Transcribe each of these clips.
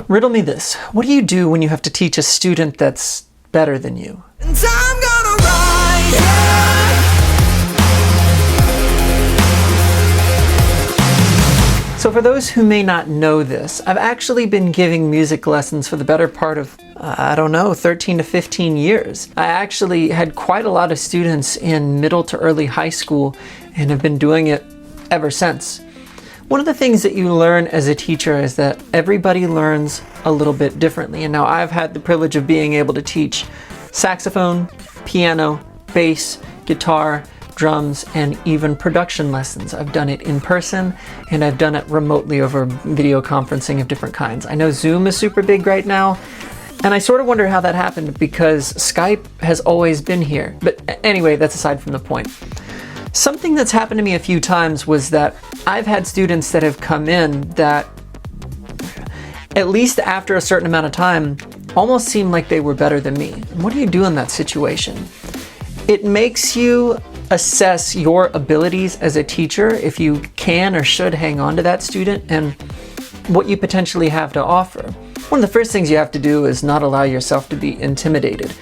Riddle me this. What do you do when you have to teach a student that's better than you? And I'm gonna ride, yeah. So for those who may not know this, I've actually been giving music lessons for the better part of, 13 to 15 years. I actually had quite a lot of students in middle to early high school and have been doing it ever since. One of the things that you learn as a teacher is that everybody learns a little bit differently. And now I've had the privilege of being able to teach saxophone, piano, bass, guitar, drums, and even production lessons. I've done it in person and I've done it remotely over video conferencing of different kinds. I know Zoom is super big right now, and I sort of wonder how that happened because Skype has always been here. But anyway, that's aside from the point. Something that's happened to me a few times was that I've had students that have come in that, at least after a certain amount of time, almost seem like they were better than me. And what do you do in that situation? It makes you assess your abilities as a teacher, if you can or should hang on to that student, and what you potentially have to offer. One of the first things you have to do is not allow yourself to be intimidated.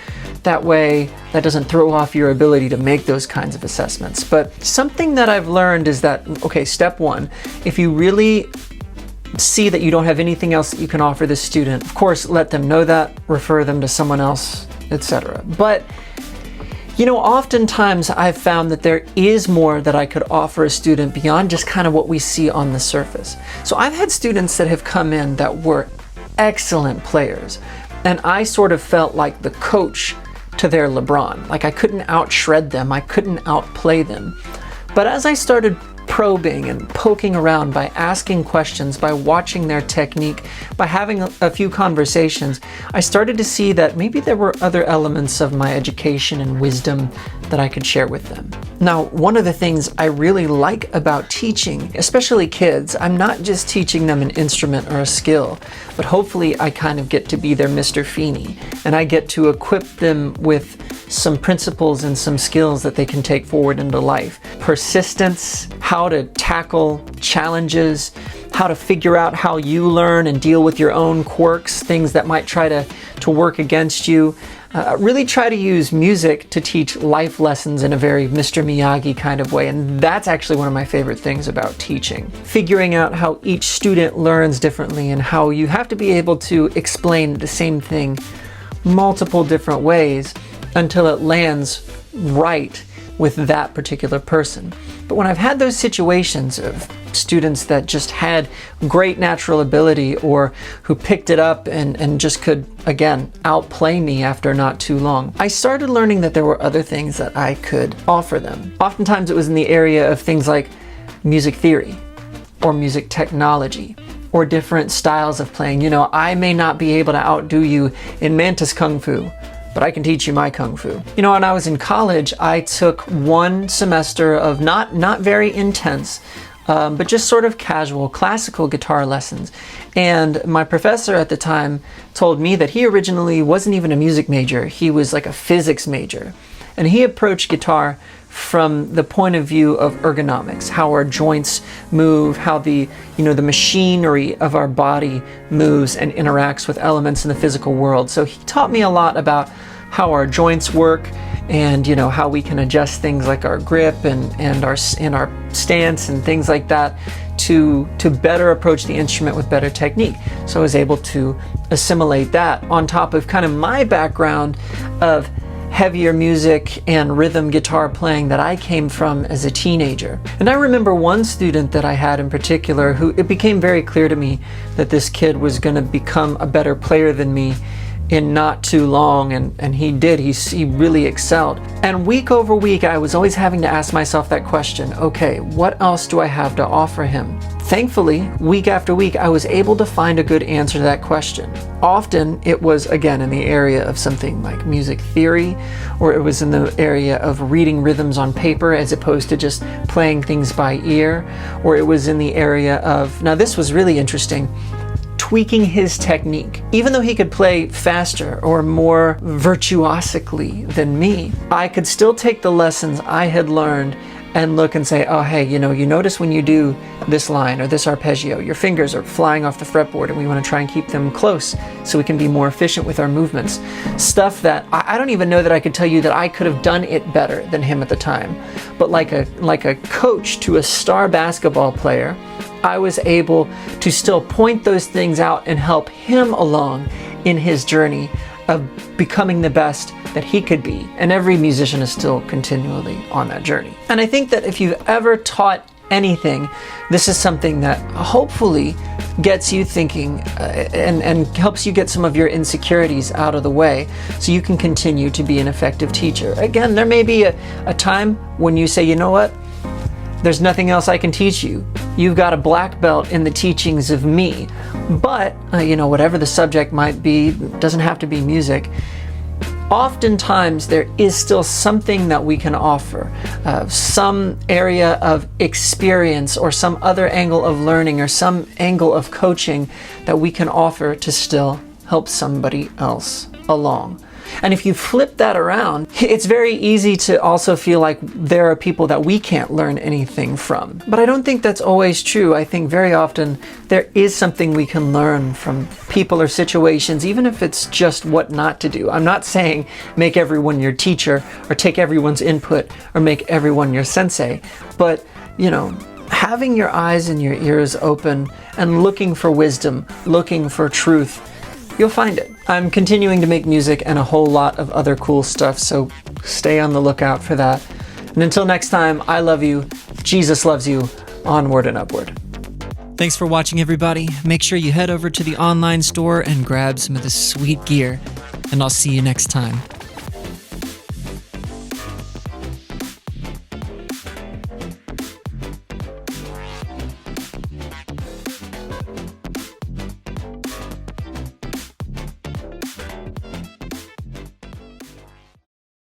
That way, that doesn't throw off your ability to make those kinds of assessments. But something that I've learned is that, okay, step one, if you really see that you don't have anything else that you can offer this student, of course, let them know that, refer them to someone else, etc. But oftentimes I've found that there is more that I could offer a student beyond just kind of what we see on the surface. So I've had students that have come in that were excellent players, and I sort of felt like the coach to their LeBron. Like I couldn't out-shred them, I couldn't outplay them. But as I started probing and poking around by asking questions, by watching their technique, by having a few conversations, I started to see that maybe there were other elements of my education and wisdom that I could share with them. Now, one of the things I really like about teaching, especially kids, I'm not just teaching them an instrument or a skill, but hopefully I kind of get to be their Mr. Feeney, and I get to equip them with some principles and some skills that they can take forward into life. Persistence, how to tackle challenges, how to figure out how you learn and deal with your own quirks, things that might try to work against you. Really try to use music to teach life lessons in a very Mr. Miyagi kind of way, and that's actually one of my favorite things about teaching. Figuring out how each student learns differently and how you have to be able to explain the same thing multiple different ways until it lands right with that particular person. But when I've had those situations of students that just had great natural ability or who picked it up and just could, again, outplay me after not too long, I started learning that there were other things that I could offer them. Oftentimes it was in the area of things like music theory or music technology or different styles of playing. I may not be able to outdo you in Mantis Kung Fu, but I can teach you my Kung Fu. When I was in college, I took one semester of not very intense, but just sort of casual classical guitar lessons. And my professor at the time told me that he originally wasn't even a music major. He was like a physics major. And he approached guitar from the point of view of ergonomics, how our joints move, how the machinery of our body moves and interacts with elements in the physical world. So he taught me a lot about how our joints work and how we can adjust things like our grip and our stance and things like that to better approach the instrument with better technique. So I was able to assimilate that on top of kind of my background of heavier music and rhythm guitar playing that I came from as a teenager. And I remember one student that I had in particular who it became very clear to me that this kid was going to become a better player than me in not too long, and he did. He really excelled. And week over week, I was always having to ask myself that question, okay, what else do I have to offer him? Thankfully, week after week, I was able to find a good answer to that question. Often, it was, again, in the area of something like music theory, or it was in the area of reading rhythms on paper as opposed to just playing things by ear, or it was in the area of, now this was really interesting, tweaking his technique. Even though he could play faster or more virtuosically than me, I could still take the lessons I had learned and look and say, oh, hey, you notice when you do this line or this arpeggio, your fingers are flying off the fretboard, and we want to try and keep them close so we can be more efficient with our movements. Stuff that I don't even know that I could tell you that I could have done it better than him at the time. But like a coach to a star basketball player, I was able to still point those things out and help him along in his journey of becoming the best that he could be. And every musician is still continually on that journey. And I think that if you've ever taught anything, this is something that hopefully gets you thinking and helps you get some of your insecurities out of the way so you can continue to be an effective teacher. Again, there may be a time when you say, you know what? There's nothing else I can teach you. You've got a black belt in the teachings of me. But, whatever the subject might be, doesn't have to be music. Oftentimes there is still something that we can offer, some area of experience or some other angle of learning or some angle of coaching that we can offer to still help somebody else along. And if you flip that around, it's very easy to also feel like there are people that we can't learn anything from. But I don't think that's always true. I think very often there is something we can learn from people or situations, even if it's just what not to do. I'm not saying make everyone your teacher or take everyone's input or make everyone your sensei, but, having your eyes and your ears open and looking for wisdom, looking for truth, you'll find it. I'm continuing to make music and a whole lot of other cool stuff, so stay on the lookout for that. And until next time, I love you, Jesus loves you, onward and upward. Thanks for watching, everybody. Make sure you head over to the online store and grab some of this sweet gear, and I'll see you next time.